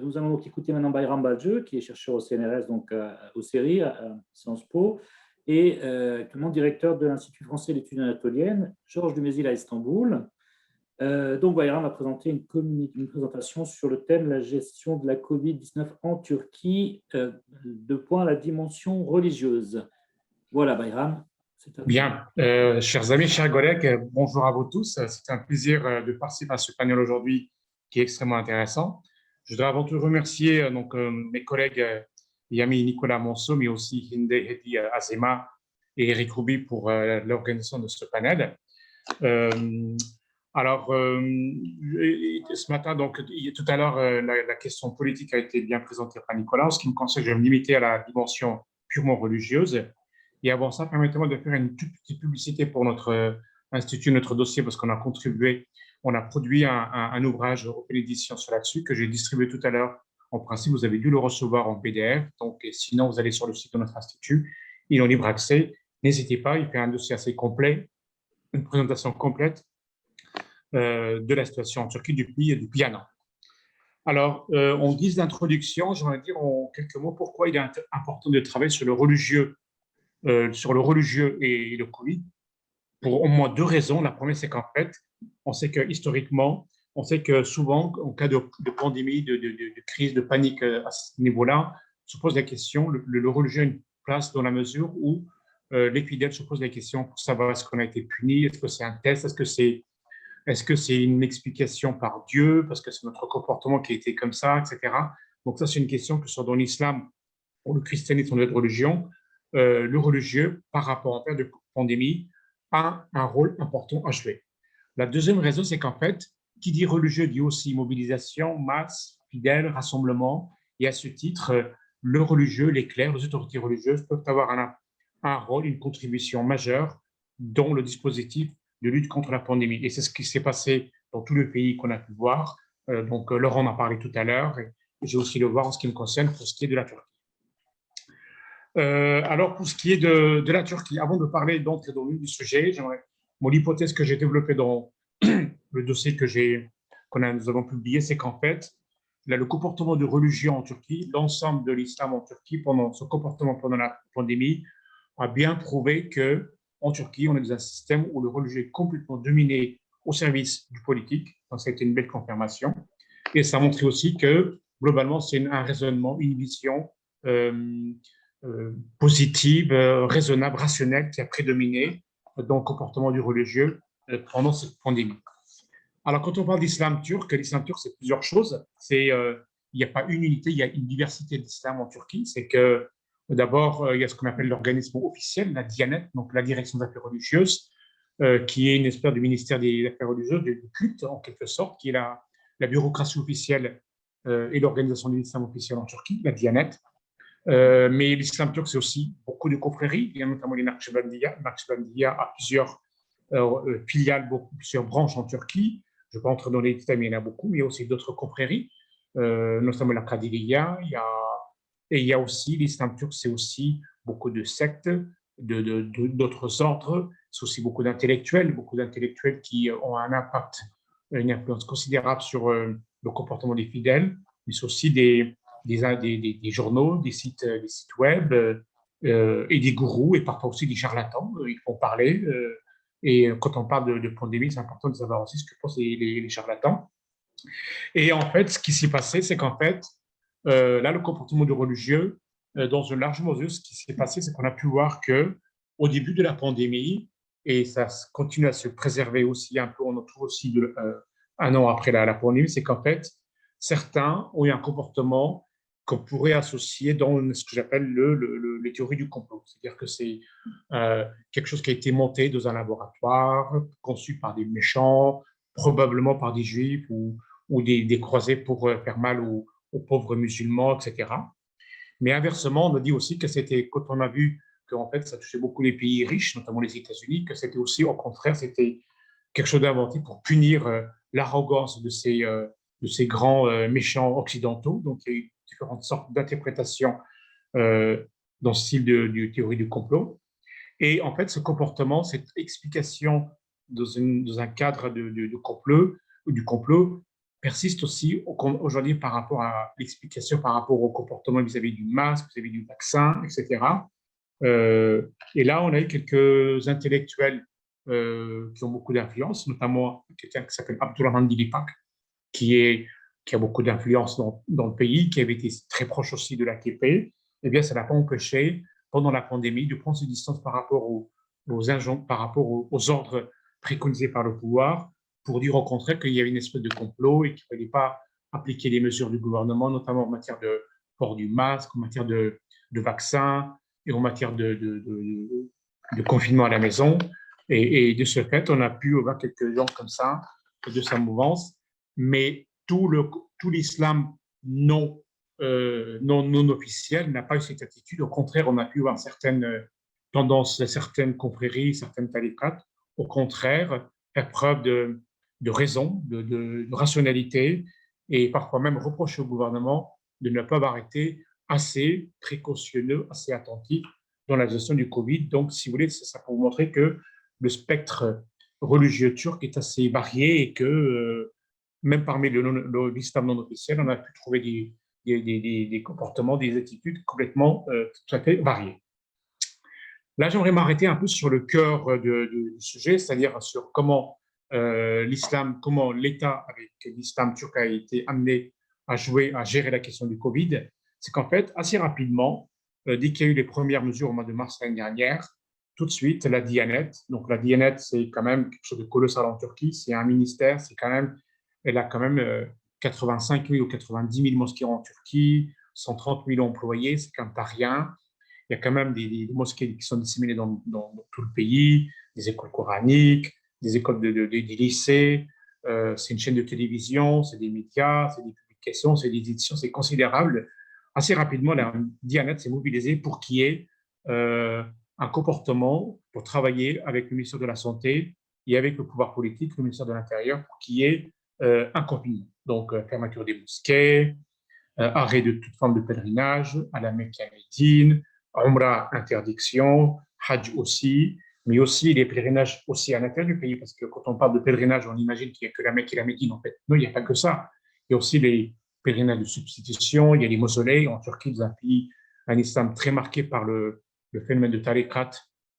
Nous allons donc écouter maintenant Bayram Balcı, qui est chercheur au CNRS, donc au CERI, à Sciences Po, et actuellement directeur de l'Institut français d'études anatoliennes, Georges Dumézil à Istanbul. Donc Bayram va présenter une présentation sur le thème la gestion de la Covid-19 en Turquie, la dimension religieuse. Voilà Bayram. Bien, chers amis, chers collègues, bonjour à vous tous. C'est un plaisir de participer à ce panel aujourd'hui qui est extrêmement intéressant. Je voudrais avant tout remercier mes collègues Yami Nicolas Monceau, mais aussi Hinde Hedi Azema et Eric Roubi pour l'organisation de ce panel. Ce matin, donc, tout à l'heure, la question politique a été bien présentée par Nicolas. En ce qui me concerne, je vais me limiter à la dimension purement religieuse. Et avant ça, permettez-moi de faire une toute petite publicité pour notre institut, notre dossier, parce qu'on a contribué, on a produit un ouvrage Open Edition sur là-dessus que j'ai distribué tout à l'heure. En principe, vous avez dû le recevoir en PDF. Donc, sinon, vous allez sur le site de notre institut. Il est en libre accès. N'hésitez pas, il fait un dossier assez complet, une présentation complète de la situation en Turquie depuis un an. Alors, en guise d'introduction, j'aimerais dire en quelques mots pourquoi il est important de travailler sur le religieux et le Covid, pour au moins deux raisons. La première, c'est qu'en fait, on sait que historiquement, on sait que souvent, en cas de pandémie, de crise, de panique à ce niveau-là, se pose la question, le religieux a une place dans la mesure où les fidèles se posent la question pour savoir est-ce qu'on a été puni, est-ce que c'est un test, est-ce que c'est une explication par Dieu, parce que c'est notre comportement qui a été comme ça, etc. Donc ça, c'est une question que ce soit dans l'islam ou le christianisme ou d'autres religions, le religieux, par rapport en période de pandémie, a un rôle important à jouer. La deuxième raison, c'est qu'en fait, qui dit religieux dit aussi mobilisation, masse, fidèles, rassemblement. Et à ce titre, le religieux, les clercs, les autorités religieuses peuvent avoir un rôle, une contribution majeure dans le dispositif de lutte contre la pandémie. Et c'est ce qui s'est passé dans tous les pays qu'on a pu voir. Laurent en a parlé tout à l'heure, et j'ai aussi le voir en ce qui me concerne pour ce qui est de la Turquie. Alors, pour ce qui est de la Turquie, avant de parler donc dans le vif du sujet, l'hypothèse que j'ai développée dans le dossier nous avons publié, c'est qu'en fait, le comportement de religion en Turquie, l'ensemble de l'islam en Turquie, son comportement pendant la pandémie, a bien prouvé qu'en Turquie, on est dans un système où le religieux est complètement dominé au service du politique. Donc, ça a été une belle confirmation. Et ça a montré aussi que, globalement, c'est un raisonnement, une vision positive, raisonnable, rationnelle qui a prédominé dans le comportement du religieux pendant cette pandémie. Alors, quand on parle l'islam turc, c'est plusieurs choses. Il n'y a pas une unité, il y a une diversité d'islam en Turquie. C'est que, d'abord, il y a ce qu'on appelle l'organisme officiel, la Diyanet, donc la Direction des affaires religieuses, qui est une espèce de ministère des affaires religieuses, du culte, en quelque sorte, qui est la bureaucratie officielle et l'organisation de l'islam officiel en Turquie, la Diyanet. Mais l'islam turc, c'est aussi beaucoup de confréries. Il y a notamment les Nakşibendiya. Nakşibendiya a plusieurs filiales, plusieurs branches en Turquie. Je ne vais pas entrer dans les détails, mais il y en a beaucoup. Mais il y a aussi d'autres confréries, notamment la Kadiriya. Et il y a aussi, l'islam turc, c'est aussi beaucoup de sectes, d'autres ordres. C'est aussi beaucoup d'intellectuels qui ont un impact, une influence considérable sur le comportement des fidèles. Mais c'est aussi des journaux, des sites web et des gourous et parfois aussi des charlatans. Ils font parler. Et quand on parle de pandémie, c'est important de savoir aussi ce que pensent les charlatans. Et en fait, ce qui s'est passé, c'est qu'en fait, là, le comportement du religieux, dans une large mesure, ce qui s'est passé, c'est qu'on a pu voir qu'au début de la pandémie, et ça continue à se préserver aussi un peu, on en trouve aussi un an après la pandémie, c'est qu'en fait, certains ont eu un comportement qu'on pourrait associer dans ce que j'appelle les théories du complot. C'est-à-dire que c'est quelque chose qui a été monté dans un laboratoire, conçu par des méchants, probablement par des juifs ou des croisés pour faire mal aux pauvres musulmans, etc. Mais inversement, on me dit aussi que c'était, quand on a vu qu'en fait, ça touchait beaucoup les pays riches, notamment les États-Unis, que c'était aussi, au contraire, c'était quelque chose d'inventé pour punir l'arrogance de ces grands méchants occidentaux. Donc, il y a eu différentes sortes d'interprétations dans ce style de théorie du complot. Et en fait, ce comportement, cette explication dans un cadre du complot persiste aussi aujourd'hui par rapport à l'explication par rapport au comportement vis-à-vis du masque, vis-à-vis du vaccin, etc. Et là, on a eu quelques intellectuels qui ont beaucoup d'influence, notamment quelqu'un qui s'appelle Abdurrahman Dilipak, qui a beaucoup d'influence dans le pays, qui avait été très proche aussi de l'AKP. Eh bien, ça n'a pas empêché, pendant la pandémie, de prendre ses distances par rapport par rapport aux ordres préconisés par le pouvoir, pour dire au contraire qu'il y avait une espèce de complot et qu'il ne fallait pas appliquer les mesures du gouvernement, notamment en matière de port du masque, en matière de vaccins et en matière de confinement à la maison. Et de ce fait, on a pu avoir quelques gens comme ça, de sa mouvance, mais tout l'islam non officiel n'a pas eu cette attitude. Au contraire, on a pu voir certaines tendances, certaines confréries, certaines tariqats, au contraire, faire preuve de raison, de rationalité, et parfois même reprocher au gouvernement de ne pas avoir été assez précautionneux, assez attentif dans la gestion du Covid. Donc, si vous voulez, c'est ça pour vous montrer que le spectre religieux turc est assez varié et que même parmi l'islam non officiel, on a pu trouver des comportements, des attitudes complètement tout à fait variées. Là, j'aimerais m'arrêter un peu sur le cœur du sujet, c'est-à-dire sur comment comment l'État avec l'islam turc a été amené à gérer la question du Covid. C'est qu'en fait, assez rapidement, dès qu'il y a eu les premières mesures au mois de mars l'année dernière, tout de suite, la Diyanet, donc la Diyanet, c'est quand même quelque chose de colossal en Turquie, c'est un ministère, elle a quand même 85 000 ou 90 000 mosquées en Turquie, 130 000 employés, c'est quand même pas rien. Il y a quand même des mosquées qui sont disséminées dans tout le pays, des écoles coraniques, des écoles des lycées, c'est une chaîne de télévision, c'est des médias, c'est des publications, c'est des éditions, c'est considérable. Assez rapidement, la Diyanet s'est mobilisée pour qu'il y ait un comportement, pour travailler avec le ministère de la Santé et avec le pouvoir politique, le ministère de l'Intérieur, pour qu'il y ait un confinement. Donc, fermeture des mosquées, arrêt de toute forme de pèlerinage à la Mecque et à Médine, Umrah, interdiction, Hajj aussi, mais aussi les pèlerinages aussi à l'intérieur du pays, parce que quand on parle de pèlerinage, on imagine qu'il n'y a que la Mecque et la Médine. En fait, non, il n'y a pas que ça. Il y a aussi les pèlerinages de substitution, il y a les mausolées. En Turquie, dans un pays, un islam très marqué par le phénomène de tariqat.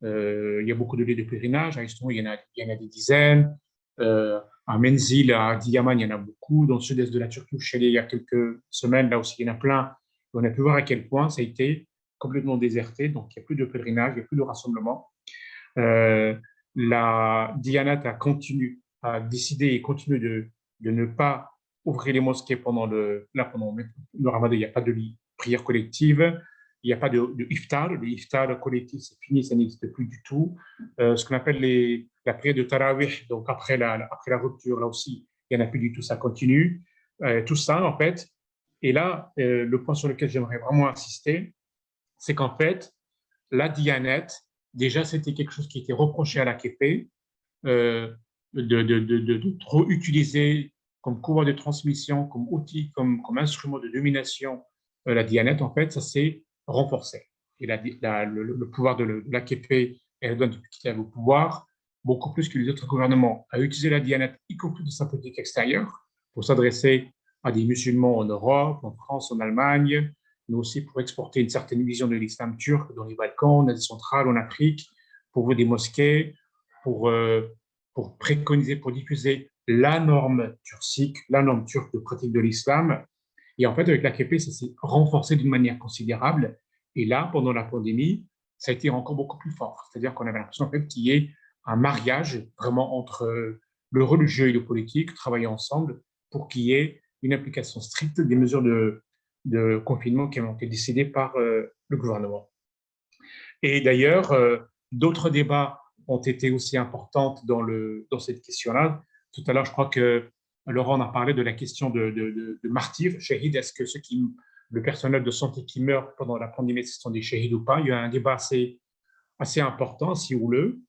Il y a beaucoup de lieux de pèlerinage. À Istanbul, il y en a des dizaines. À Menzil, à Adiyaman, il y en a beaucoup. Dans le sud-est de la Turquie, où je suis allé il y a quelques semaines, là aussi, il y en a plein. Et on a pu voir à quel point ça a été complètement déserté. Donc, il n'y a plus de pèlerinage, il n'y a plus de rassemblement. La Diyanat a décidé et continue de ne pas ouvrir les mosquées pendant le Ramadan. Il n'y a pas de prière collective. Il n'y a pas de iftar. Le iftar collectif, c'est fini, ça n'existe plus du tout. Ce qu'on appelle la prière de Tarawih, donc après la rupture, là aussi, il n'y en a plus du tout, ça continue. Tout ça, en fait. Et là, le point sur lequel j'aimerais vraiment insister, c'est qu'en fait, la Diyanet, déjà, c'était quelque chose qui était reproché à l'AKP, de trop utiliser comme courroie de transmission, comme outil, comme instrument de domination la Diyanet. En fait, ça s'est renforcé. Et le pouvoir de l'AKP, Erdogan, depuis qu'il est au pouvoir, beaucoup plus que les autres gouvernements, a utilisé la Diyanet, y compris de sa politique extérieure, pour s'adresser à des musulmans en Europe, en France, en Allemagne, mais aussi pour exporter une certaine vision de l'islam turc dans les Balkans, en Asie centrale, en Afrique, pour ouvrir des mosquées, pour, pour préconiser, pour diffuser la norme turcique, la norme turque de pratique de l'islam. Et en fait, avec l'AKP, ça s'est renforcé d'une manière considérable. Et là, pendant la pandémie, ça a été encore beaucoup plus fort. C'est-à-dire qu'on avait l'impression en fait, qu'il y ait un mariage vraiment entre le religieux et le politique, travailler ensemble pour qu'il y ait une application stricte des mesures de confinement qui ont été décidées par le gouvernement. Et d'ailleurs, d'autres débats ont été aussi importants dans cette question-là. Tout à l'heure, je crois que Laurent a parlé de la question de martyrs, shahid. Est-ce que le personnel de santé qui meurt pendant la pandémie, ce sont des shahids ou pas? Il y a un débat assez important, assez houleux.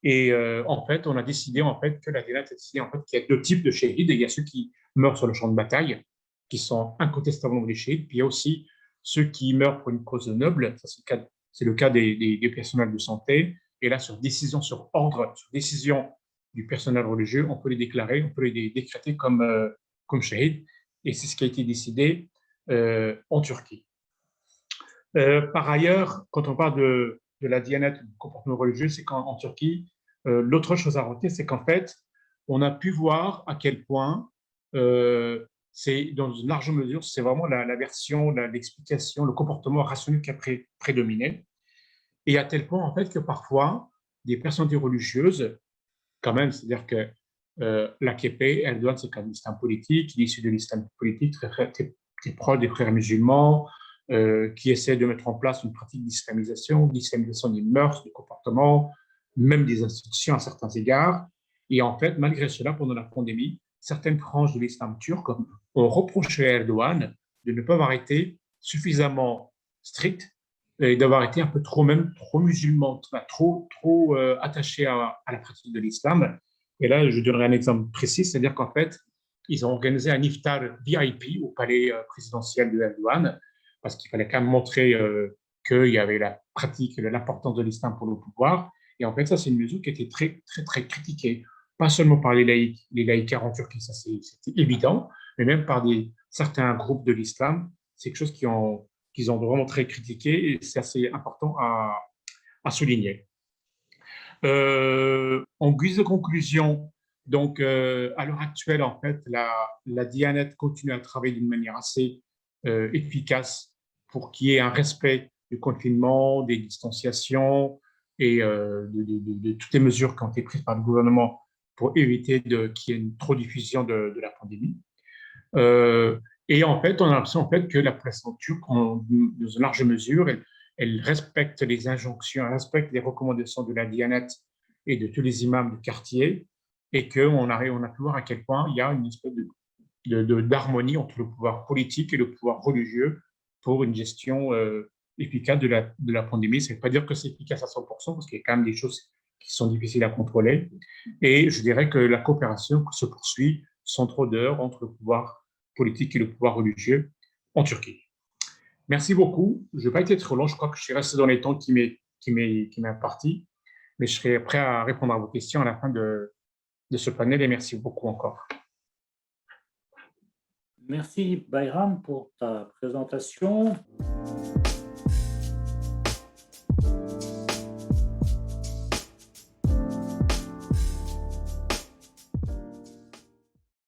Et en fait, on a décidé en fait que la DNAT a décidé en fait qu'il y a deux types de shahids. Il y a ceux qui meurent sur le champ de bataille, qui sont incontestablement des shahids. Puis il y a aussi ceux qui meurent pour une cause noble. Ça, c'est le cas des personnels de santé. Et là, sur décision, sur ordre, sur décision du personnel religieux, on peut les déclarer, on peut les décréter comme shahid. Et c'est ce qui a été décidé en Turquie. Par ailleurs, quand on parle de la dianette, du comportement religieux, c'est qu'en Turquie, l'autre chose à retenir, c'est qu'en fait, on a pu voir à quel point c'est dans une large mesure, c'est vraiment la version, l'explication, le comportement rationnel qui a prédominé. Et à tel point, en fait, que parfois, des personnalités religieuses, quand même, c'est-à-dire que l'AKP, Erdogan, c'est quand même l'islam politique, il est issu de l'islam politique, très proche des frères musulmans, qui essaie de mettre en place une pratique d'islamisation des mœurs, des comportements, même des institutions à certains égards. Et en fait, malgré cela, pendant la pandémie, certaines franges de l'islam turc ont reproché à Erdogan de ne pas avoir été suffisamment strict et d'avoir été un peu trop, même trop musulman, trop attaché à la pratique de l'islam. Et là, je donnerai un exemple précis, c'est-à-dire qu'en fait, ils ont organisé un iftar VIP au palais présidentiel de Erdogan, parce qu'il fallait quand même montrer qu'il y avait la pratique, l'importance de l'islam pour le pouvoir. Et en fait, ça, c'est une mesure qui a été très critiquée, pas seulement par les laïcs en Turquie, ça c'était évident, mais même par certains groupes de l'islam. C'est quelque chose qu'ils ont vraiment très critiqué et c'est assez important à souligner. En guise de conclusion, donc à l'heure actuelle, en fait, la Diyanet continue à travailler d'une manière assez efficace pour qu'il y ait un respect du confinement, des distanciations et de toutes les mesures qui ont été prises par le gouvernement pour éviter qu'il y ait une trop diffusion de la pandémie. Et en fait, on a l'impression en fait, que la presse turque, dans une large mesure, elle respecte les injonctions, elle respecte les recommandations de la Diyanet et de tous les imams du quartier, et qu'on on a pu voir à quel point il y a une espèce d'harmonie entre le pouvoir politique et le pouvoir religieux pour une gestion efficace de la pandémie. Ça ne veut pas dire que c'est efficace à 100%, parce qu'il y a quand même des choses qui sont difficiles à contrôler. Et je dirais que la coopération se poursuit sans trop d'heures entre le pouvoir politique et le pouvoir religieux en Turquie. Merci beaucoup. Je ne vais pas être trop long. Je crois que je suis resté dans les temps qui m'est imparti, mais je serai prêt à répondre à vos questions à la fin de ce panel et merci beaucoup encore. Merci Bayram pour ta présentation.